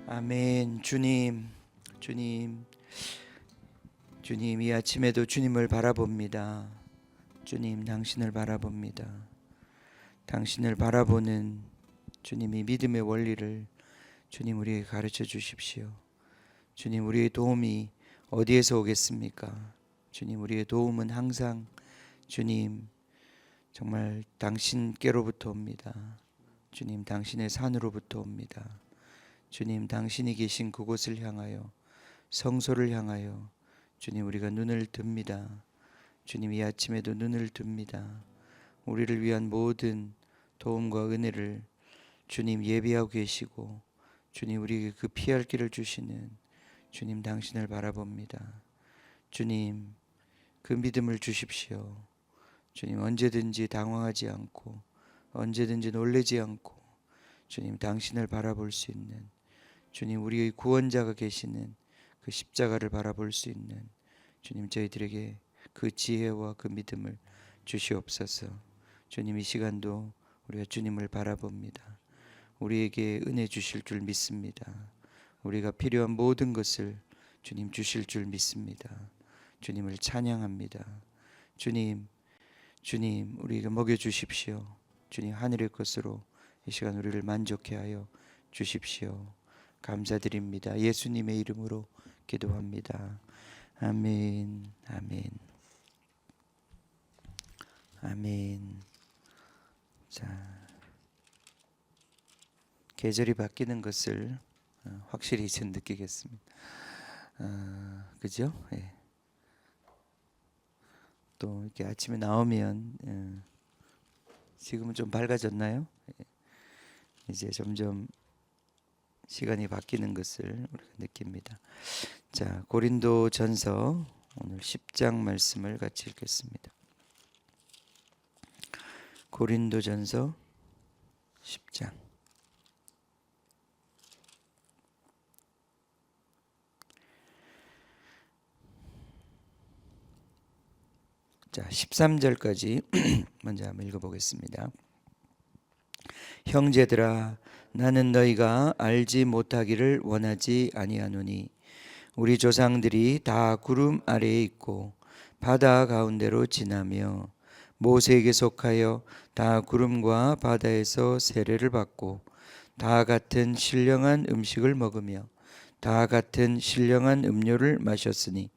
아멘. 주님, 주님, 주님, 이 아침에도 주님을 바라봅니다. 주님, 당신을 바라봅니다. 당신을 바라보는 주님이 믿음의 원리를 주님 우리에게 가르쳐 주십시오. 주님, 우리의 도움이 어디에서 오겠습니까? 주님, 우리의 도움은 항상 주님 정말 당신께로부터 옵니다. 주님, 당신의 산으로부터 옵니다. 주님, 당신이 계신 그곳을 향하여, 성소를 향하여 주님 우리가 눈을 듭니다. 주님, 이 아침에도 눈을 듭니다. 우리를 위한 모든 도움과 은혜를 주님 예비하고 계시고, 주님 우리에게 그 피할 길을 주시는 주님, 당신을 바라봅니다. 주님, 그 믿음을 주십시오. 주님, 언제든지 당황하지 않고 언제든지 놀라지 않고 주님, 당신을 바라볼 수 있는 주님, 우리의 구원자가 계시는 그 십자가를 바라볼 수 있는 주님, 저희들에게 그 지혜와 그 믿음을 주시옵소서. 주님, 이 시간도 우리가 주님을 바라봅니다. 우리에게 은혜 주실 줄 믿습니다. 우리가 필요한 모든 것을 주님 주실 줄 믿습니다. 주님을 찬양합니다. 주님, 주님 우리에게 먹여주십시오. 주님, 하늘의 것으로 이 시간 우리를 만족해 하여 주십시오. 감사드립니다. 예수님의 이름으로 기도합니다. 아멘. 아멘. 아멘. 자, 계절이 바뀌는 것을 확실히 이제 느끼겠습니다. 그죠? 예. 또 이렇게 아침에 나오면 지금은 좀 밝아졌나요? 예. 이제 점점 시간이 바뀌는 것을 우리가 느낍니다. 자, 고린도전서 오늘 10장 말씀을 같이 읽겠습니다. 고린도전서 10장. 자, 13절까지 먼저 한번 읽어보겠습니다. 형제들아, 나는 너희가 알지 못하기를 원하지 아니하노니 우리 조상들이 다 구름 아래에 있고 바다 가운데로 지나며 모세에게 속하여 다 구름과 바다에서 세례를 받고 다 같은 신령한 음식을 먹으며 다 같은 신령한 음료를 마셨으니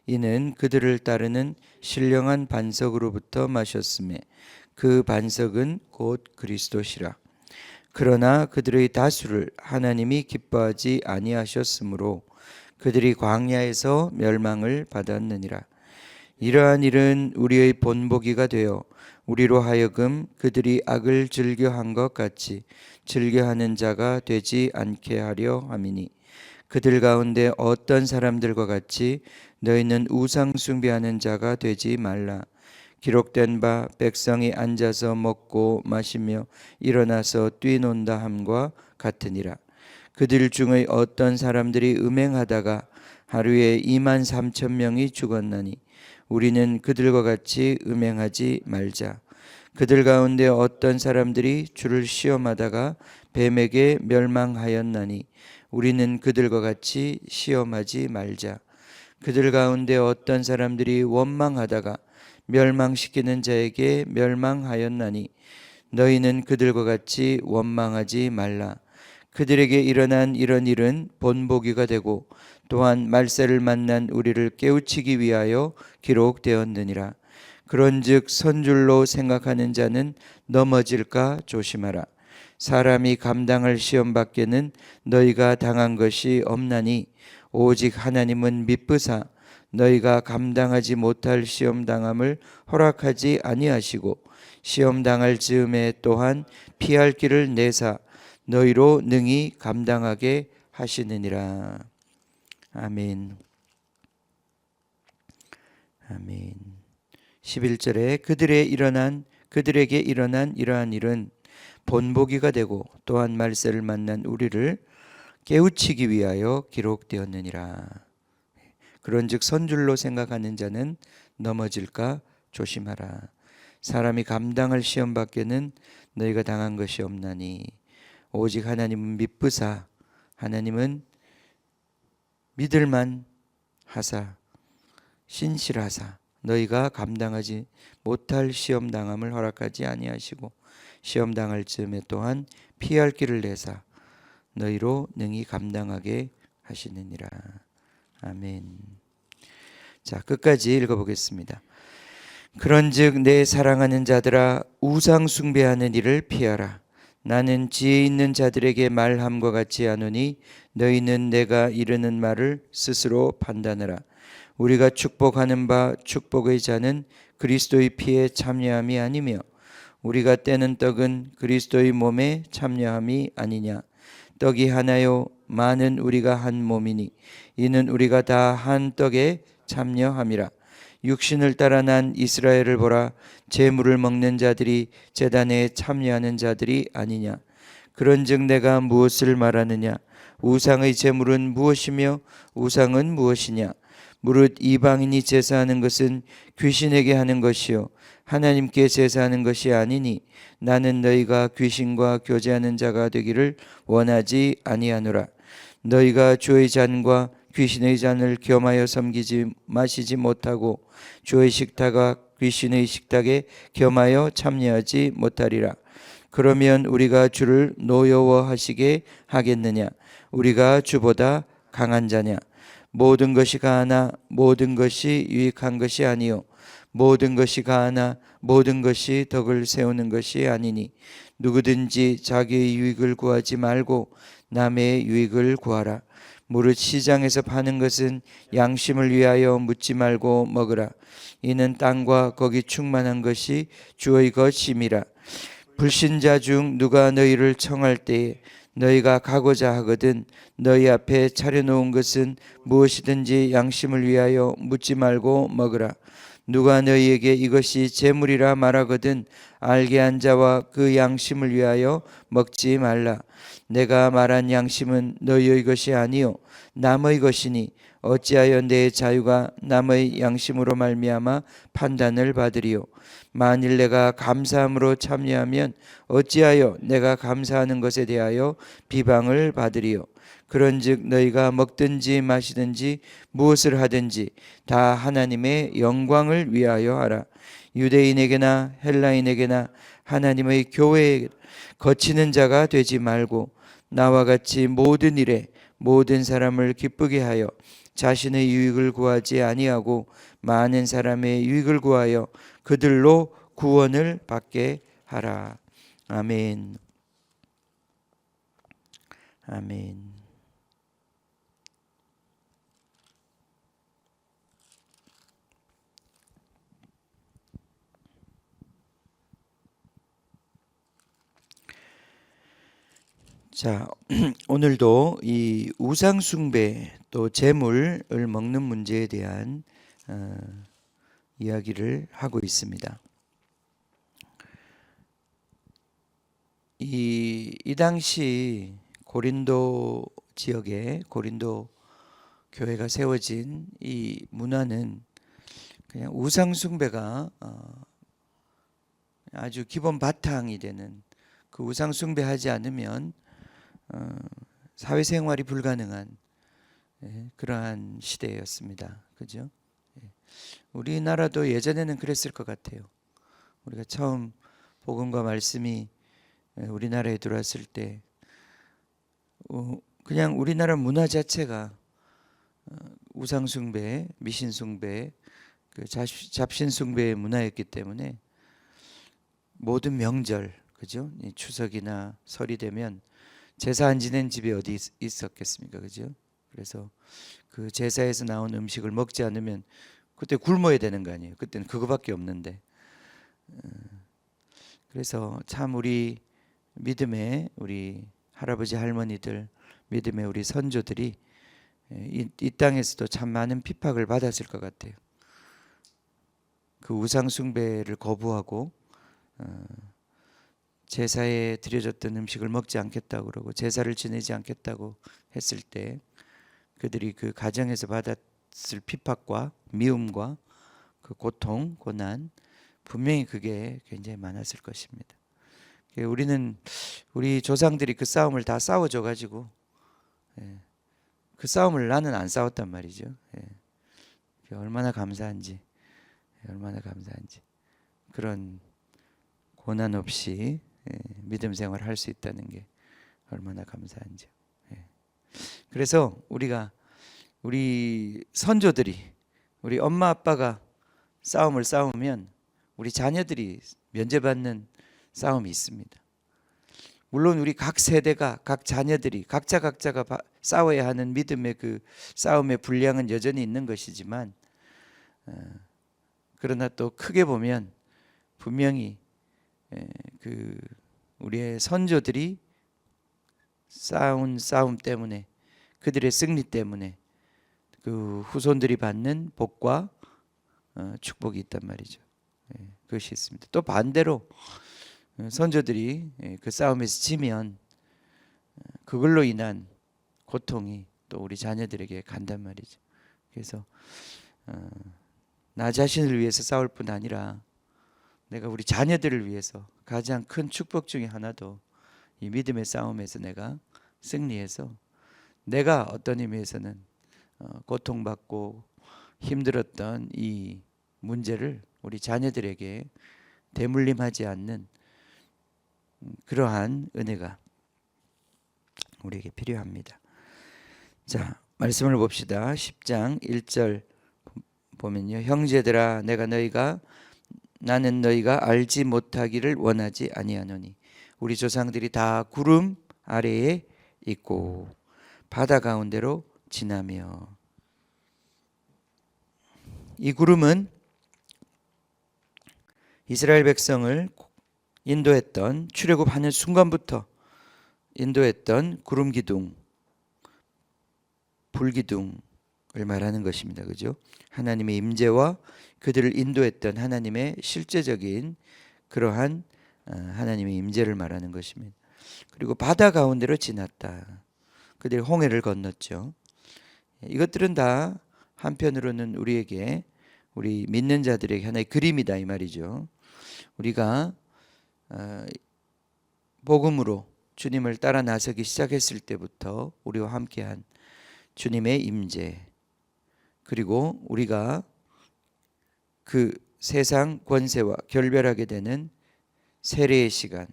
이는 그들을 따르는 신령한 반석으로부터 마셨음에 그 반석은 곧 그리스도시라. 그러나 그들의 다수를 하나님이 기뻐하지 아니하셨으므로 그들이 광야에서 멸망을 받았느니라. 이러한 일은 우리의 본보기가 되어 우리로 하여금 그들이 악을 즐겨한 것 같이 즐겨하는 자가 되지 않게 하려 함이니 그들 가운데 어떤 사람들과 같이 너희는 우상 숭배하는 자가 되지 말라. 기록된 바 백성이 앉아서 먹고 마시며 일어나서 뛰논다 함과 같으니라. 그들 중의 어떤 사람들이 음행하다가 하루에 23,000명이 죽었나니 우리는 그들과 같이 음행하지 말자. 그들 가운데 어떤 사람들이 주를 시험하다가 뱀에게 멸망하였나니 우리는 그들과 같이 시험하지 말자. 그들 가운데 어떤 사람들이 원망하다가 멸망시키는 자에게 멸망하였나니 너희는 그들과 같이 원망하지 말라. 그들에게 일어난 이런 일은 본보기가 되고 또한 말세를 만난 우리를 깨우치기 위하여 기록되었느니라. 그런즉 선줄로 생각하는 자는 넘어질까 조심하라. 사람이 감당할 시험 밖에는 너희가 당한 것이 없나니 오직 하나님은 미쁘사 너희가 감당하지 못할 시험 당함을 허락하지 아니하시고 시험 당할 즈음에 또한 피할 길을 내사 너희로 능히 감당하게 하시느니라. 아멘. 아멘. 11절에 그들에게 일어난 이러한 일은 본보기가 되고 또한 말세를 만난 우리를 깨우치기 위하여 기록되었느니라. 그런즉 선줄로 생각하는 자는 넘어질까 조심하라. 사람이 감당할 시험 밖에는 너희가 당한 것이 없나니 오직 하나님은 미쁘사 하나님은 믿을만 하사 신실하사 너희가 감당하지 못할 시험 당함을 허락하지 아니하시고 시험 당할 즈음에 또한 피할 길을 내사 너희로 능히 감당하게 하시느니라. 아멘. 자, 끝까지 읽어보겠습니다. 그런즉 내 사랑하는 자들아 우상 숭배하는 일을 피하라. 나는 지혜 있는 자들에게 말함과 같지 않으니 너희는 내가 이르는 말을 스스로 판단하라. 우리가 축복하는 바 축복의 자는 그리스도의 피에 참여함이 아니며 우리가 떼는 떡은 그리스도의 몸에 참여함이 아니냐. 떡이 하나요 많은 우리가 한 몸이니 이는 우리가 다 한 떡에 참여함이라. 육신을 따라 난 이스라엘을 보라. 제물을 먹는 자들이 제단에 참여하는 자들이 아니냐. 그런즉 내가 무엇을 말하느냐. 우상의 제물은 무엇이며 우상은 무엇이냐. 무릇 이방인이 제사하는 것은 귀신에게 하는 것이요 하나님께 제사하는 것이 아니니 나는 너희가 귀신과 교제하는 자가 되기를 원하지 아니하노라. 너희가 주의 잔과 귀신의 잔을 겸하여 섬기지 마시지 못하고 주의 식탁과 귀신의 식탁에 겸하여 참여하지 못하리라. 그러면 우리가 주를 노여워하시게 하겠느냐. 우리가 주보다 강한 자냐. 모든 것이 가하나 모든 것이 유익한 것이 아니요 모든 것이 가하나 모든 것이 덕을 세우는 것이 아니니 누구든지 자기의 유익을 구하지 말고 남의 유익을 구하라. 무릇 시장에서 파는 것은 양심을 위하여 묻지 말고 먹으라. 이는 땅과 거기 충만한 것이 주의 것임이라. 불신자 중 누가 너희를 청할 때에 너희가 가고자 하거든 너희 앞에 차려놓은 것은 무엇이든지 양심을 위하여 묻지 말고 먹으라. 누가 너희에게 이것이 재물이라 말하거든 알게 한 자와 그 양심을 위하여 먹지 말라. 내가 말한 양심은 너희의 것이 아니요 남의 것이니 어찌하여 내 자유가 남의 양심으로 말미암아 판단을 받으리요. 만일 내가 감사함으로 참여하면 어찌하여 내가 감사하는 것에 대하여 비방을 받으리요. 그런즉 너희가 먹든지 마시든지 무엇을 하든지 다 하나님의 영광을 위하여 하라. 유대인에게나 헬라인에게나 하나님의 교회에 거치는 자가 되지 말고 나와 같이 모든 일에 모든 사람을 기쁘게 하여 자신의 유익을 구하지 아니하고 많은 사람의 유익을 구하여 그들로 구원을 받게 하라. 아멘. 아멘. 자, 오늘도 이 우상 숭배 또 제물을 먹는 문제에 대한 이야기를 하고 있습니다. 이 당시 고린도 지역에 고린도 교회가 세워진 이 문화는 그냥 우상 숭배가 아주 기본 바탕이 되는, 그 우상 숭배하지 않으면 사회생활이 불가능한 그러한 시대였습니다. 그죠? 우리나라도 예전에는 그랬을 것 같아요. 우리가 처음 복음과 말씀이 우리나라에 들어왔을 때 그냥 우리나라 문화 자체가 우상 숭배, 미신 숭배, 그 잡신 숭배의 문화였기 때문에 모든 명절, 그죠? 추석이나 설이 되면 제사 안 지낸 집이 어디 있었겠습니까? 그죠? 그래서 그 제사에서 나온 음식을 먹지 않으면 그때 굶어야 되는 거 아니에요. 그때는 그거밖에 없는데. 그래서 참 우리 믿음의 우리 할아버지 할머니들, 믿음의 우리 선조들이 이 땅에서도 참 많은 핍박을 받았을 것 같아요. 그 우상 숭배를 거부하고 제사에 드려졌던 음식을 먹지 않겠다고 그러고 제사를 지내지 않겠다고 했을 때 그들이 그 가정에서 받았을 핍박과 미움과 그 고통, 고난, 분명히 그게 굉장히 많았을 것입니다. 우리는 우리 조상들이 그 싸움을 다 싸워줘 가지고 그 싸움을 나는 안 싸웠단 말이죠. 얼마나 감사한지, 얼마나 감사한지. 그런 고난 없이 믿음 생활을 할 수 있다는 게 얼마나 감사한지. 그래서 우리 선조들이, 우리 엄마 아빠가 싸움을 싸우면 우리 자녀들이 면제받는 싸움이 있습니다. 물론 우리 각 세대가, 각 자녀들이 각자가 싸워야 하는 믿음의 그 싸움의 분량은 여전히 있는 것이지만, 그러나 또 크게 보면 분명히 그 우리의 선조들이 싸운 싸움 때문에, 그들의 승리 때문에 그 후손들이 받는 복과 축복이 있단 말이죠. 그것이 있습니다. 또 반대로 선조들이 그 싸움에서 지면 그걸로 인한 고통이 또 우리 자녀들에게 간단 말이죠. 그래서 나 자신을 위해서 싸울 뿐 아니라 내가 우리 자녀들을 위해서 가장 큰 축복 중에 하나도 이 믿음의 싸움에서 내가 승리해서 내가 어떤 의미에서는 고통받고 힘들었던 이 문제를 우리 자녀들에게 대물림하지 않는 그러한 은혜가 우리에게 필요합니다. 자, 말씀을 봅시다. 10장 1절 보면요, 형제들아 나는 너희가 알지 못하기를 원하지 아니하노니 우리 조상들이 다 구름 아래에 있고 바다 가운데로 지나며. 이 구름은 이스라엘 백성을 인도했던, 출애굽하는 순간부터 인도했던 구름 기둥, 불 기둥을 말하는 것입니다. 그죠? 하나님의 임재와 그들을 인도했던 하나님의 실제적인 그러한 하나님의 임재를 말하는 것입니다. 그리고 바다 가운데로 지났다. 그들이 홍해를 건넜죠. 이것들은 다 한편으로는 우리에게, 우리 믿는 자들에게 하나의 그림이다 이 말이죠. 우리가 복음으로 주님을 따라 나서기 시작했을 때부터 우리와 함께한 주님의 임재, 그리고 우리가 그 세상 권세와 결별하게 되는 세례의 시간,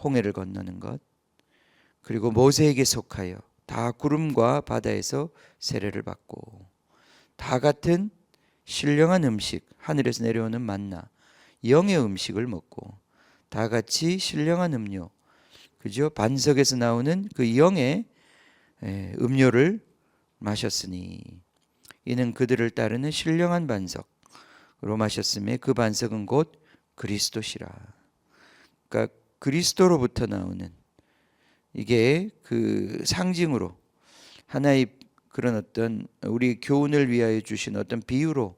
홍해를 건너는 것, 그리고 모세에게 속하여 다 구름과 바다에서 세례를 받고 다 같은 신령한 음식, 하늘에서 내려오는 만나, 영의 음식을 먹고 다 같이 신령한 음료, 그죠? 반석에서 나오는 그 영의 음료를 마셨으니 이는 그들을 따르는 신령한 반석으로 마셨음에 그 반석은 곧 그리스도시라. 그러니까 그리스도로부터 나오는, 이게 그 상징으로 하나의 그런 어떤 우리 교훈을 위하여 주신 어떤 비유로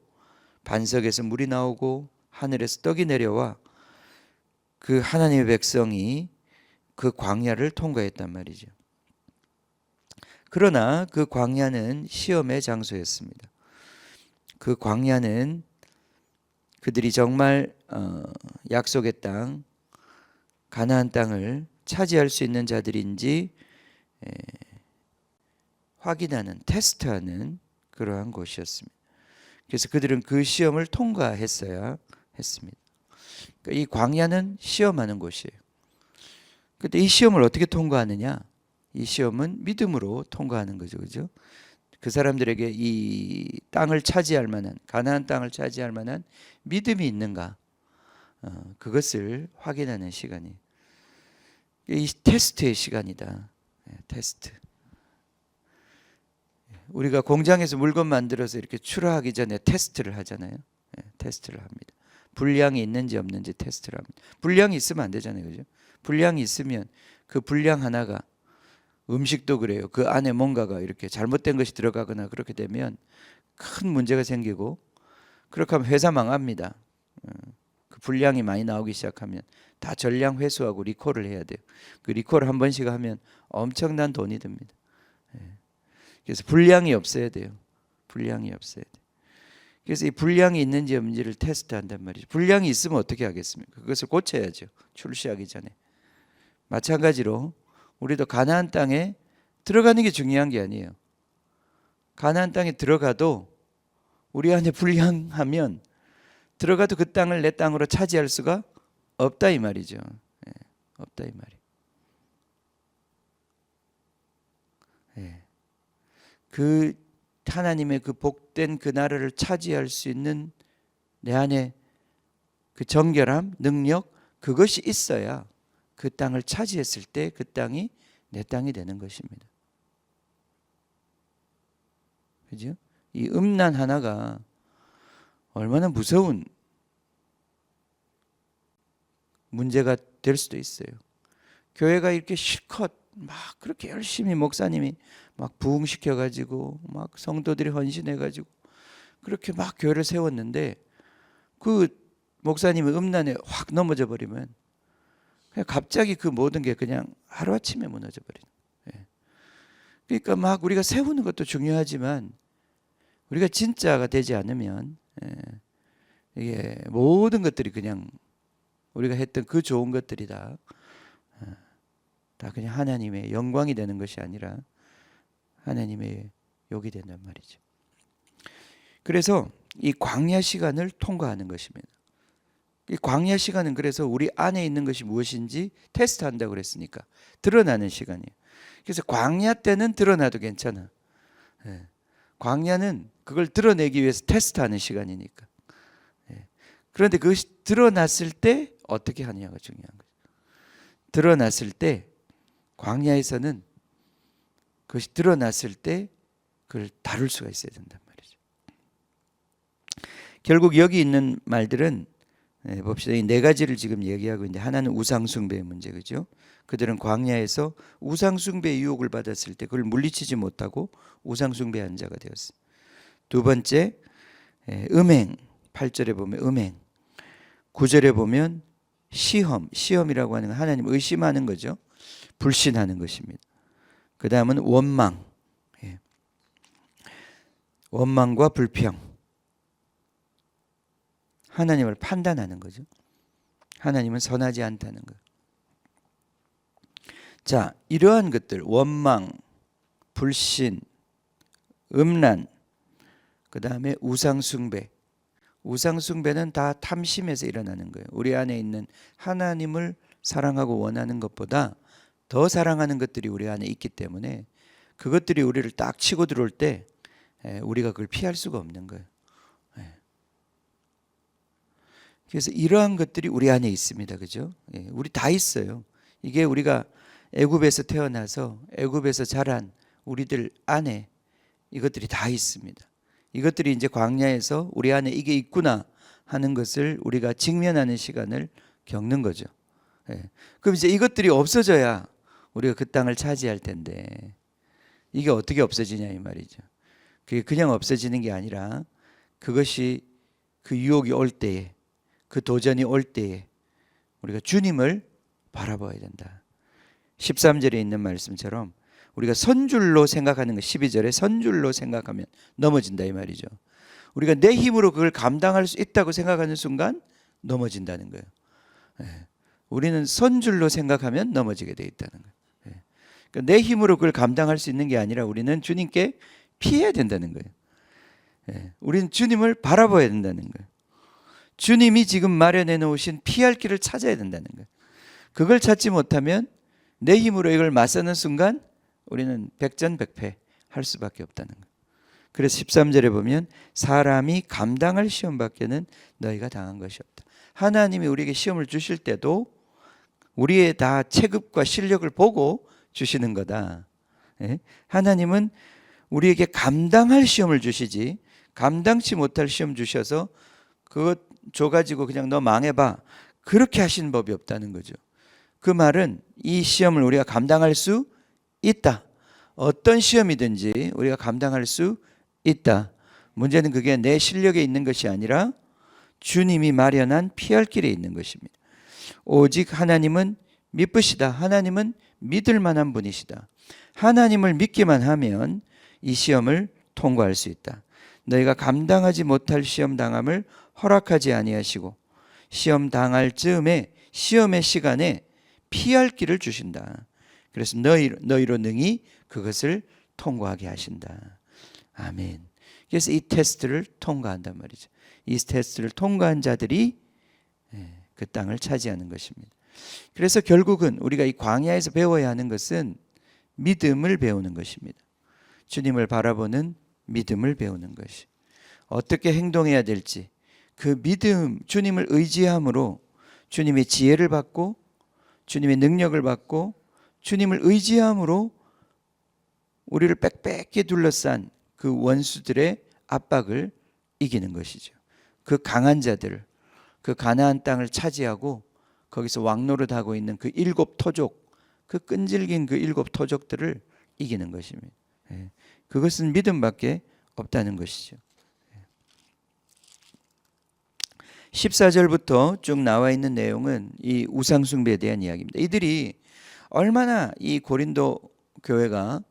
반석에서 물이 나오고 하늘에서 떡이 내려와 그 하나님의 백성이 그 광야를 통과했단 말이죠. 그러나 그 광야는 시험의 장소였습니다. 그 광야는 그들이 정말 약속의 땅, 가나안 땅을 차지할 수 있는 자들인지 확인하는, 테스트하는 그러한 곳이었습니다. 그래서 그들은 그 시험을 통과했어야 했습니다. 그러니까 이 광야는 시험하는 곳이에요. 그런데 이 시험을 어떻게 통과하느냐? 이 시험은 믿음으로 통과하는 거죠, 그죠? 그 사람들에게 이 땅을 차지할 만한, 가나안 땅을 차지할 만한 믿음이 있는가? 그것을 확인하는 시간이에요. 이 테스트의 시간이다. 테스트. 우리가 공장에서 물건 만들어서 이렇게 출하하기 전에 테스트를 하잖아요. 테스트를 합니다. 분량이 있는지 없는지 테스트를 합니다. 분량이 있으면 안 되잖아요, 그죠? 분량이 있으면 그 분량 하나가, 음식도 그래요. 그 안에 뭔가가 이렇게 잘못된 것이 들어가거나 그렇게 되면 큰 문제가 생기고, 그렇게 하면 회사 망합니다. 그 분량이 많이 나오기 시작하면 다 전량 회수하고 리콜을 해야 돼요. 그 리콜을 한 번씩 하면 엄청난 돈이 듭니다. 그래서 분량이 없어야 돼요. 분량이 없어야 돼요. 그래서 이 분량이 있는지 없는지를 테스트한단 말이죠. 분량이 있으면 어떻게 하겠습니까? 그것을 고쳐야죠. 출시하기 전에. 마찬가지로 우리도 가나안 땅에 들어가는 게 중요한 게 아니에요. 가나안 땅에 들어가도 우리 안에 불량하면 들어가도 그 땅을 내 땅으로 차지할 수가 없다 이 말이죠. 예, 없다 이 말이에요. 예. 그 하나님의 그 복된 그 나라를 차지할 수 있는 내 안에 그 정결함, 능력, 그것이 있어야 그 땅을 차지했을 때 그 땅이 내 땅이 되는 것입니다. 그죠? 이 음란 하나가 얼마나 무서운 문제가 될 수도 있어요. 교회가 이렇게 실컷 막 그렇게 열심히 목사님이 막 부흥시켜 가지고 막 성도들이 헌신해 가지고 그렇게 막 교회를 세웠는데 그 목사님이 음란에 확 넘어져 버리면 그냥 갑자기 그 모든 게 그냥 하루아침에 무너져 버리는. 예. 그러니까 막 우리가 세우는 것도 중요하지만 우리가 진짜가 되지 않으면 이게 모든 것들이 그냥 우리가 했던 그 좋은 것들이 다 그냥 하나님의 영광이 되는 것이 아니라 하나님의 욕이 된단 말이죠. 그래서 이 광야 시간을 통과하는 것입니다. 이 광야 시간은 그래서 우리 안에 있는 것이 무엇인지 테스트한다고 그랬으니까 드러나는 시간이에요. 그래서 광야 때는 드러나도 괜찮아. 광야는 그걸 드러내기 위해서 테스트하는 시간이니까. 그런데 그것이 드러났을 때 어떻게 하느냐가 중요한 거죠. 드러났을 때 광야에서는 그것이 드러났을 때 그걸 다룰 수가 있어야 된단 말이죠. 결국 여기 있는 말들은 봅시다. 이 네 가지를 지금 얘기하고 있는데 하나는 우상숭배의 문제, 그죠? 그들은 광야에서 우상숭배의 유혹을 받았을 때 그걸 물리치지 못하고 우상숭배한 자가 되었어요. 두 번째, 음행. 8절에 보면 음행, 9절에 보면 시험이라고 하는 건 하나님 의심하는 거죠. 불신하는 것입니다. 그 다음은 원망, 원망과 불평, 하나님을 판단하는 거죠. 하나님은 선하지 않다는 것. 자, 이러한 것들, 원망, 불신, 음란, 그 다음에 우상숭배. 우상숭배는 다 탐심에서 일어나는 거예요. 우리 안에 있는 하나님을 사랑하고 원하는 것보다 더 사랑하는 것들이 우리 안에 있기 때문에 그것들이 우리를 딱 치고 들어올 때 우리가 그걸 피할 수가 없는 거예요. 그래서 이러한 것들이 우리 안에 있습니다. 그죠? 우리 다 있어요. 이게 우리가 애굽에서 태어나서 애굽에서 자란 우리들 안에 이것들이 다 있습니다. 이것들이 이제 광야에서 우리 안에 이게 있구나 하는 것을 우리가 직면하는 시간을 겪는 거죠. 그럼 이제 이것들이 없어져야 우리가 그 땅을 차지할 텐데 이게 어떻게 없어지냐 이 말이죠. 그게 그냥 없어지는 게 아니라 그것이 그 유혹이 올 때에 그 도전이 올 때에 우리가 주님을 바라봐야 된다. 13절에 있는 말씀처럼 우리가 선줄로 생각하는 것, 12절에 선줄로 생각하면 넘어진다 이 말이죠. 우리가 내 힘으로 그걸 감당할 수 있다고 생각하는 순간 넘어진다는 거예요. 우리는 선줄로 생각하면 넘어지게 돼 있다는 거예요. 그러니까 내 힘으로 그걸 감당할 수 있는 게 아니라 우리는 주님께 피해야 된다는 거예요. 우리는 주님을 바라봐야 된다는 거예요. 주님이 지금 마련해 놓으신 피할 길을 찾아야 된다는 거예요. 그걸 찾지 못하면 내 힘으로 이걸 맞서는 순간 우리는 백전백패 할 수밖에 없다는 거예요. 그래서 13절에 보면 사람이 감당할 시험 밖에는 너희가 당한 것이 없다. 하나님이 우리에게 시험을 주실 때도 우리의 다 체급과 실력을 보고 주시는 거다. 하나님은 우리에게 감당할 시험을 주시지 감당치 못할 시험 주셔서 그것 줘가지고 그냥 너 망해봐 그렇게 하시는 법이 없다는 거죠. 그 말은 이 시험을 우리가 감당할 수 있다. 어떤 시험이든지 우리가 감당할 수 있다. 문제는 그게 내 실력에 있는 것이 아니라 주님이 마련한 피할 길에 있는 것입니다. 오직 하나님은 믿으시다. 하나님은 믿을 만한 분이시다. 하나님을 믿기만 하면 이 시험을 통과할 수 있다. 너희가 감당하지 못할 시험 당함을 허락하지 아니하시고 시험 당할 즈음에 시험의 시간에 피할 길을 주신다. 그래서 너희로 능히 그것을 통과하게 하신다. 아멘. 그래서 이 테스트를 통과한단 말이죠. 이 테스트를 통과한 자들이 그 땅을 차지하는 것입니다. 그래서 결국은 우리가 이 광야에서 배워야 하는 것은 믿음을 배우는 것입니다. 주님을 바라보는 믿음을 배우는 것이. 어떻게 행동해야 될지 그 믿음, 주님을 의지함으로 주님의 지혜를 받고 주님의 능력을 받고 주님을 의지함으로 우리를 빽빽히 둘러싼 그 원수들의 압박을 이기는 것이죠. 그 강한 자들, 그 가나안 땅을 차지하고 거기서 왕노릇하고 있는 그 7 토족, 그 끈질긴 그 7 토족들을 이기는 것입니다. 그것은 믿음밖에 없다는 것이죠. 14절부터 쭉 나와 있는 내용은 이 우상숭배에 대한 이야기입니다. 이들이 얼마나 이 고린도 교회가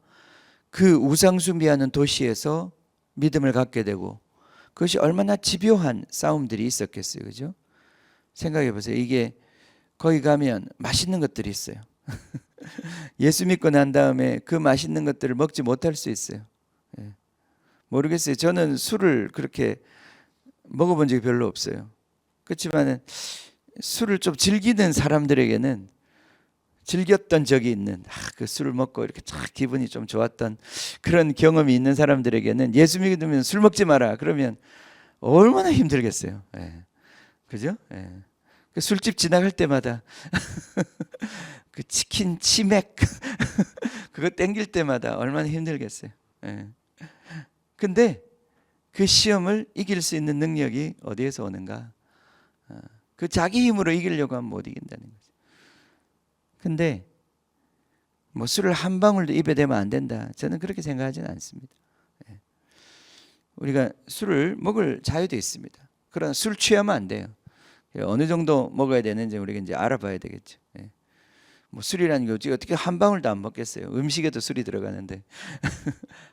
그 우상숭배하는 도시에서 믿음을 갖게 되고 그것이 얼마나 집요한 싸움들이 있었겠어요. 그죠? 생각해 보세요. 이게 거기 가면 맛있는 것들이 있어요. 예수 믿고 난 다음에 그 맛있는 것들을 먹지 못할 수 있어요. 모르겠어요. 저는 술을 그렇게 먹어본 적이 별로 없어요. 그렇지만 술을 좀 즐기는 사람들에게는 즐겼던 적이 있는 그 술을 먹고 이렇게 쫙 기분이 좀 좋았던 그런 경험이 있는 사람들에게는 예수 믿으면 술 먹지 마라 그러면 얼마나 힘들겠어요. 그죠? 그 술집 지나갈 때마다 그 치킨 치맥 그거 땡길 때마다 얼마나 힘들겠어요. 근데 그 시험을 이길 수 있는 능력이 어디에서 오는가? 그 자기 힘으로 이기려고 하면 못 이긴다는 거죠. 근데 뭐 술을 한 방울도 입에 대면 안 된다. 저는 그렇게 생각하지는 않습니다. 우리가 술을 먹을 자유도 있습니다. 그러나 술 취하면 안 돼요. 어느 정도 먹어야 되는지 우리가 이제 알아봐야 되겠죠. 뭐 술이라는 게 어떻게 한 방울도 안 먹겠어요. 음식에도 술이 들어가는데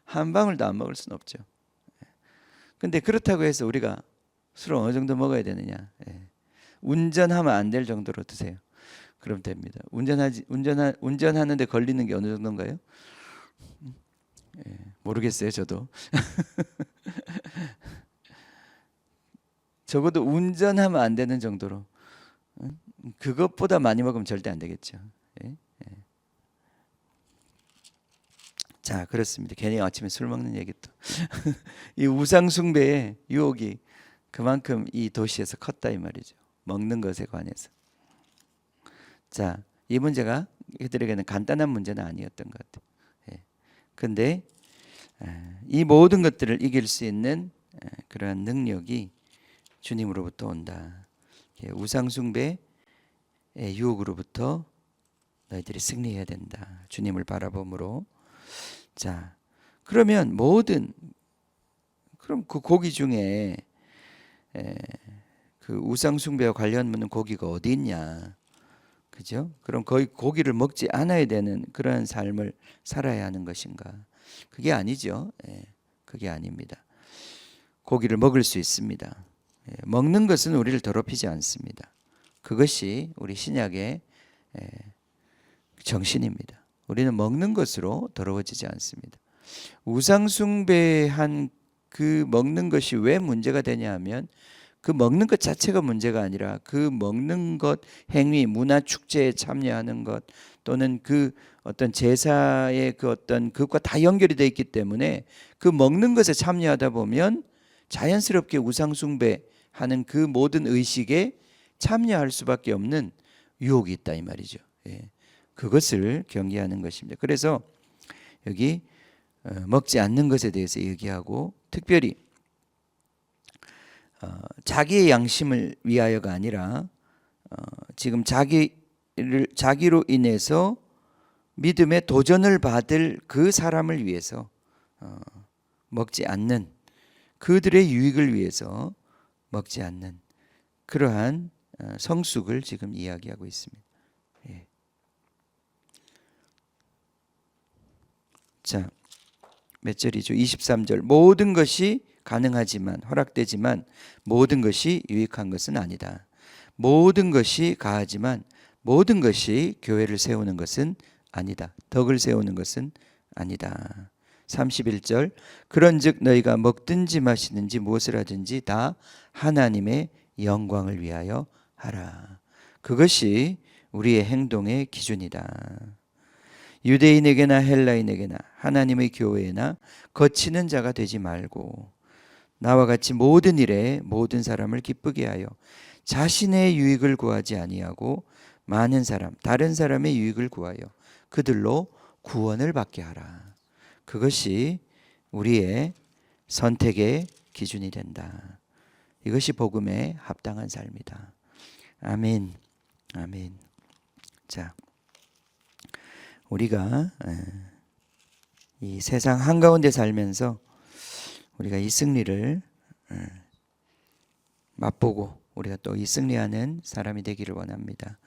한 방울도 안 먹을 수는 없죠. 근데 그렇다고 해서 우리가 술을 어느 정도 먹어야 되느냐? 운전하면 안 될 정도로 드세요. 그럼 됩니다. 운전하는데 걸리는 게 어느 정도인가요? 모르겠어요, 저도. 적어도 운전하면 안 되는 정도로. 그것보다 많이 먹으면 절대 안 되겠죠. 자, 그렇습니다. 괜히 아침에 술 먹는 얘기 또. 이 우상숭배의 유혹이 그만큼 이 도시에서 컸다 이 말이죠. 먹는 것에 관해서. 자, 이 문제가 그들에게는 간단한 문제는 아니었던 것 같아요. 그런데 이 모든 것들을 이길 수 있는 그러한 능력이 주님으로부터 온다. 우상숭배의 유혹으로부터 너희들이 승리해야 된다. 주님을 바라봄으로. 자, 그러면 그럼 그 고기 중에 그 우상숭배와 관련 있는 고기가 어디 있냐? 그죠? 그럼 거의 고기를 먹지 않아야 되는 그런 삶을 살아야 하는 것인가? 그게 아니죠. 그게 아닙니다. 고기를 먹을 수 있습니다. 먹는 것은 우리를 더럽히지 않습니다. 그것이 우리 신약의 정신입니다. 우리는 먹는 것으로 더러워지지 않습니다. 우상숭배한 그 먹는 것이 왜 문제가 되냐 하면 그 먹는 것 자체가 문제가 아니라 그 먹는 것 행위, 문화 축제에 참여하는 것 또는 그 어떤 제사의 그 어떤 그것과 다 연결이 되어 있기 때문에 그 먹는 것에 참여하다 보면 자연스럽게 우상숭배하는 그 모든 의식에 참여할 수밖에 없는 유혹이 있다 이 말이죠. 그것을 경계하는 것입니다. 그래서 여기 먹지 않는 것에 대해서 얘기하고 특별히 자기의 양심을 위하여가 아니라 지금 자기로 인해서 믿음의 도전을 받을 그 사람을 위해서 먹지 않는 그들의 유익을 위해서 먹지 않는 그러한 성숙을 지금 이야기하고 있습니다. 자, 몇 절이죠? 23절. 모든 것이 가능하지만 허락되지만 모든 것이 유익한 것은 아니다. 모든 것이 가하지만 모든 것이 교회를 세우는 것은 아니다. 덕을 세우는 것은 아니다. 31절 그런즉 너희가 먹든지 마시든지 무엇을 하든지 다 하나님의 영광을 위하여 하라. 그것이 우리의 행동의 기준이다. 유대인에게나 헬라인에게나 하나님의 교회나 거치는 자가 되지 말고 나와 같이 모든 일에 모든 사람을 기쁘게 하여 자신의 유익을 구하지 아니하고 많은 사람 다른 사람의 유익을 구하여 그들로 구원을 받게 하라. 그것이 우리의 선택의 기준이 된다. 이것이 복음에 합당한 삶이다. 아멘. 아멘. 자, 우리가 이 세상 한가운데 살면서 우리가 이 승리를 맛보고 우리가 또 이 승리하는 사람이 되기를 원합니다.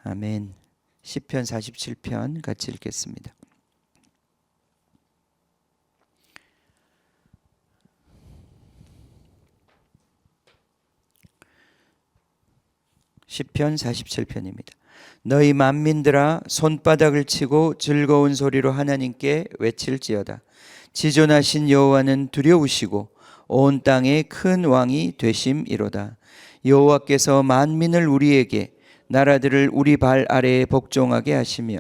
아멘. 시편 47편 같이 읽겠습니다. 시편 47편입니다. 너희 만민들아 손바닥을 치고 즐거운 소리로 하나님께 외칠지어다. 지존하신 여호와는 두려우시고 온 땅에 큰 왕이 되심이로다. 여호와께서 만민을 우리에게 나라들을 우리 발 아래에 복종하게 하시며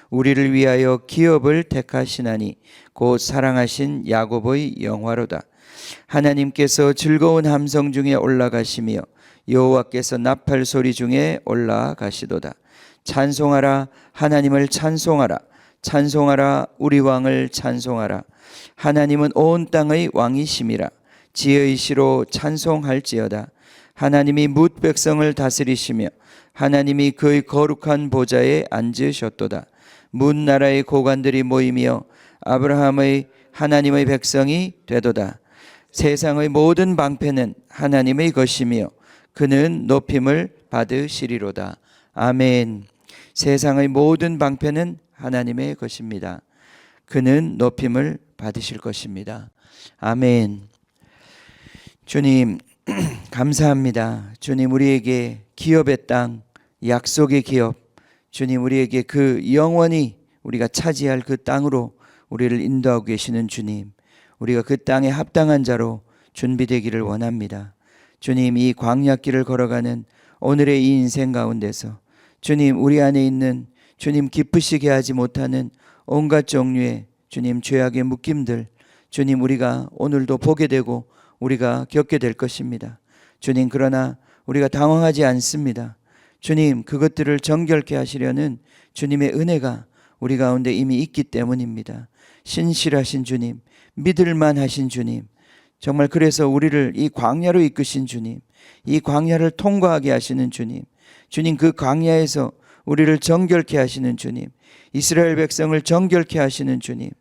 우리를 위하여 기업을 택하시나니 곧 사랑하신 야곱의 영화로다. 하나님께서 즐거운 함성 중에 올라가시며 여호와께서 나팔 소리 중에 올라가시도다. 찬송하라 하나님을 찬송하라. 찬송하라 우리 왕을 찬송하라. 하나님은 온 땅의 왕이심이라. 지혜의 시로 찬송할지어다. 하나님이 뭇 백성을 다스리시며 하나님이 그의 거룩한 보좌에 앉으셨도다. 문 나라의 고관들이 모이며 아브라함의 하나님의 백성이 되도다. 세상의 모든 방패는 하나님의 것이며 그는 높임을 받으시리로다. 아멘. 세상의 모든 방패는 하나님의 것입니다. 그는 높임을 받으실 것입니다. 아멘. 주님 감사합니다. 주님 우리에게 기업의 땅, 약속의 기업, 주님 우리에게 그 영원히 우리가 차지할 그 땅으로 우리를 인도하고 계시는 주님, 우리가 그 땅에 합당한 자로 준비되기를 원합니다. 주님 이 광야길을 걸어가는 오늘의 이 인생 가운데서 주님 우리 안에 있는 주님 기쁘시게 하지 못하는 온갖 종류의 주님 죄악의 묶임들 주님 우리가 오늘도 보게 되고 우리가 겪게 될 것입니다. 주님 그러나 우리가 당황하지 않습니다. 주님 그것들을 정결케 하시려는 주님의 은혜가 우리 가운데 이미 있기 때문입니다. 신실하신 주님, 믿을만 하신 주님, 정말 그래서 우리를 이 광야로 이끄신 주님, 이 광야를 통과하게 하시는 주님, 주님 그 광야에서 우리를 정결케 하시는 주님, 이스라엘 백성을 정결케 하시는 주님,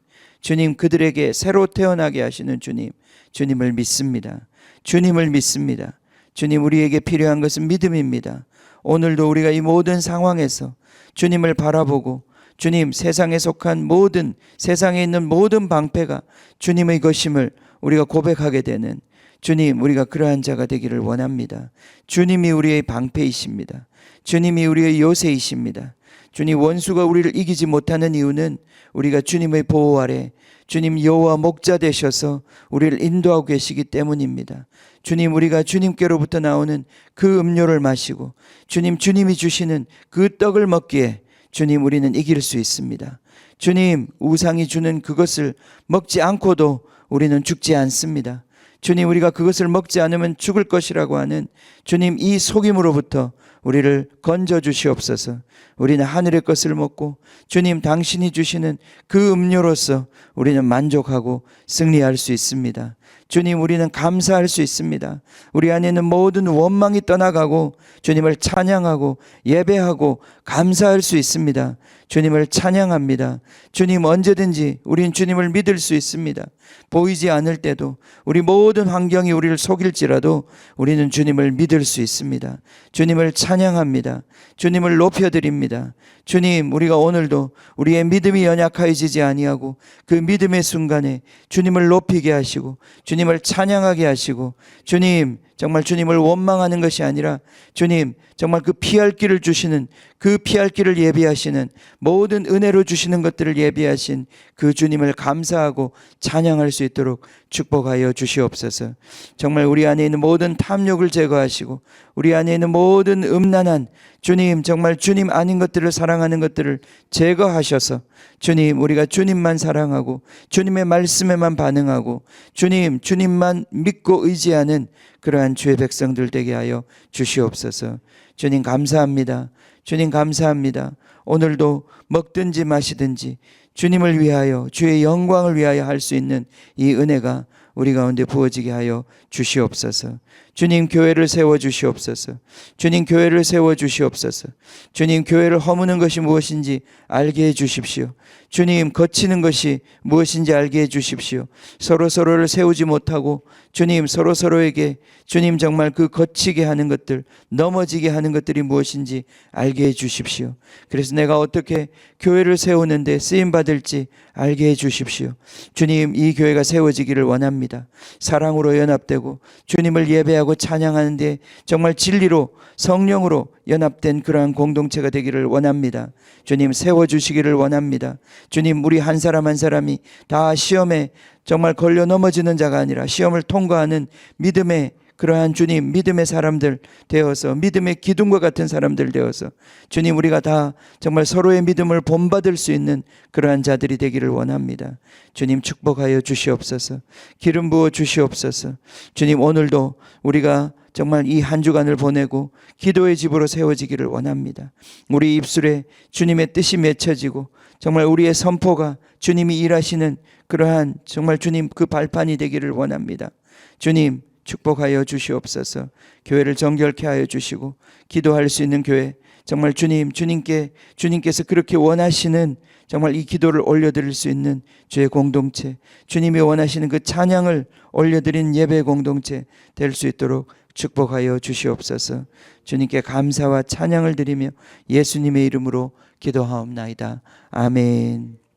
주님 그들에게 새로 태어나게 하시는 주님, 주님을 믿습니다. 주님을 믿습니다. 주님 우리에게 필요한 것은 믿음입니다. 오늘도 우리가 이 모든 상황에서 주님을 바라보고 주님 세상에 속한 모든 세상에 있는 모든 방패가 주님의 것임을 우리가 고백하게 되는 주님 우리가 그러한 자가 되기를 원합니다. 주님이 우리의 방패이십니다. 주님이 우리의 요새이십니다. 주님 원수가 우리를 이기지 못하는 이유는 우리가 주님의 보호 아래 주님 여호와 목자 되셔서 우리를 인도하고 계시기 때문입니다. 주님 우리가 주님께로부터 나오는 그 음료를 마시고 주님이 주시는 그 떡을 먹기에 주님 우리는 이길 수 있습니다. 주님 우상이 주는 그것을 먹지 않고도 우리는 죽지 않습니다. 주님 우리가 그것을 먹지 않으면 죽을 것이라고 하는 주님 이 속임으로부터 우리를 건져 주시옵소서. 우리는 하늘의 것을 먹고 주님 당신이 주시는 그 음료로서 우리는 만족하고 승리할 수 있습니다. 주님 우리는 감사할 수 있습니다. 우리 안에 있는 모든 원망이 떠나가고 주님을 찬양하고 예배하고 감사할 수 있습니다. 주님을 찬양합니다. 주님 언제든지 우린 주님을 믿을 수 있습니다. 보이지 않을 때도 우리 모든 환경이 우리를 속일지라도 우리는 주님을 믿을 수 있습니다. 주님을 찬양합니다. 주님을 높여드립니다. 주님 우리가 오늘도 우리의 믿음이 연약해지지 아니하고 그 믿음의 순간에 주님을 높이게 하시고 주님을 찬양하게 하시고 주님 정말 주님을 원망하는 것이 아니라 주님 정말 그 피할 길을 주시는, 그 피할 길을 예비하시는, 모든 은혜로 주시는 것들을 예비하신 그 주님을 감사하고 찬양할 수 있도록 축복하여 주시옵소서. 정말 우리 안에 있는 모든 탐욕을 제거하시고 우리 안에 있는 모든 음란한 주님, 정말 주님 아닌 것들을 사랑하는 것들을 제거하셔서 주님, 우리가 주님만 사랑하고 주님의 말씀에만 반응하고 주님만 믿고 의지하는 그러한 주의 백성들 되게 하여 주시옵소서. 주님 감사합니다. 주님 감사합니다. 오늘도 먹든지 마시든지 주님을 위하여, 주의 영광을 위하여 할 수 있는 이 은혜가 우리 가운데 부어지게 하여 주시옵소서. 주님 교회를 세워주시옵소서. 주님 교회를 세워주시옵소서. 주님 교회를 허무는 것이 무엇인지 알게 해주십시오. 주님 거치는 것이 무엇인지 알게 해주십시오. 서로를 세우지 못하고 주님 서로에게 주님 정말 그 거치게 하는 것들, 넘어지게 하는 것들이 무엇인지 알게 해주십시오. 그래서 내가 어떻게 교회를 세우는데 쓰임받을지 알게 해주십시오. 주님 이 교회가 세워지기를 원합니다. 사랑으로 연합되고 주님을 예배하고 찬양하는 데 정말 진리로 성령으로 연합된 그러한 공동체가 되기를 원합니다. 주님 세워주시기를 원합니다. 주님 우리 한 사람 한 사람이 다 시험에 정말 걸려 넘어지는 자가 아니라 시험을 통과하는 믿음의 그러한 주님 믿음의 사람들 되어서, 믿음의 기둥과 같은 사람들 되어서 주님 우리가 다 정말 서로의 믿음을 본받을 수 있는 그러한 자들이 되기를 원합니다. 주님 축복하여 주시옵소서. 기름 부어 주시옵소서. 주님 오늘도 우리가 정말 이 한 주간을 보내고 기도의 집으로 세워지기를 원합니다. 우리 입술에 주님의 뜻이 맺혀지고 정말 우리의 선포가 주님이 일하시는 그러한 정말 주님 그 발판이 되기를 원합니다. 주님 축복하여 주시옵소서. 교회를 정결케 하여 주시고 기도할 수 있는 교회, 정말 주님께서 그렇게 원하시는 정말 이 기도를 올려드릴 수 있는 주의 공동체, 주님이 원하시는 그 찬양을 올려드린 예배 공동체 될 수 있도록 축복하여 주시옵소서. 주님께 감사와 찬양을 드리며 예수님의 이름으로 기도하옵나이다. 아멘.